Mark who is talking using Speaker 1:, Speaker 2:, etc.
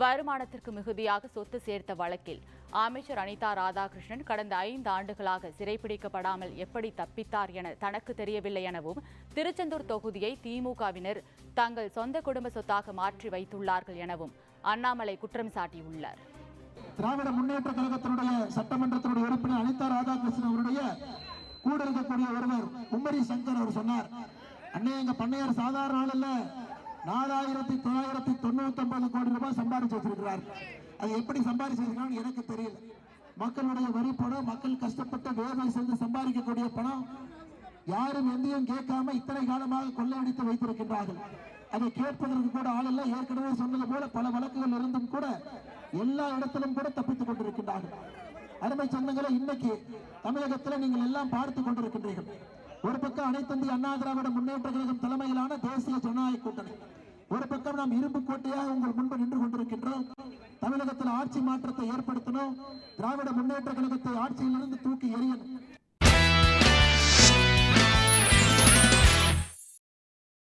Speaker 1: வருமானத்திற்கு மிகுதியாக சொத்து சேர்த்த வழக்கில் அமைச்சர் அனிதா ராதாகிருஷ்ணன் கடந்த 5 ஆண்டுகளாக சிறைப்பிடிக்கப்படாமல் எப்படி தப்பித்தார் என தனக்கு தெரியவில்லை எனவும், திருச்செந்தூர் தொகுதியை திமுகவினர் தங்கள் சொந்த குடும்ப சொத்தாக மாற்றி வைத்துள்ளார்கள் எனவும் அண்ணாமலை குற்றம் சாட்டியுள்ளார்.
Speaker 2: திராவிட முன்னேற்ற கழகத்தினுடைய சட்டமன்றத்தினுடைய உறுப்பினர் அனிதா ராதாகிருஷ்ணன் அவருடைய கூட இருக்கக்கூடிய ஒருவர் குமரி சங்கர் அவர் சொன்னார், அண்ணே எங்க பண்ணையார் சாதாரண ஆள் அல்ல, 4999 கோடி ரூபாய் சம்பாதிச்சு வச்சிருக்கிறார். அது எப்படி சம்பாதிச்சு வச்சிருக்கான்னு எனக்கு தெரியல. மக்களுடைய வரி பணம், மக்கள் கஷ்டப்பட்ட வேலை செய்து சம்பாதிக்கக்கூடிய பணம் யாரும் எந்தையும் கேட்காம இத்தனை காலமாக கொள்ளையடித்து வைத்திருக்கின்றார்கள். அதை கேட்பதற்கு கூட ஆள் இல்லை. ஏற்கனவே சொன்னது போல பல வழக்குகள் இருந்தும் கூட எல்லா இடத்திலும் கூட தப்பித்துக் கொண்டிருக்கின்றார்கள். அருமை சொந்தங்களை, இன்னைக்கு தமிழகத்தில் நீங்கள் எல்லாம் பார்த்துக் கொண்டிருக்கின்றீர்கள். ஒரு பக்கம் அனைத்து இந்திய அண்ணா திராவிட முன்னேற்ற கழகம் தலைமையிலான தேசிய ஜனநாயக கூட்டணி, ஒரு பக்கம் நாம் இரும்பு கோட்டையாக உங்கள் முன்பு நின்று கொண்டிருக்கின்றோம். தமிழகத்தில் ஆட்சி மாற்றத்தை ஏற்படுத்தணும், திராவிட முன்னேற்ற கழகத்தை ஆட்சியிலிருந்து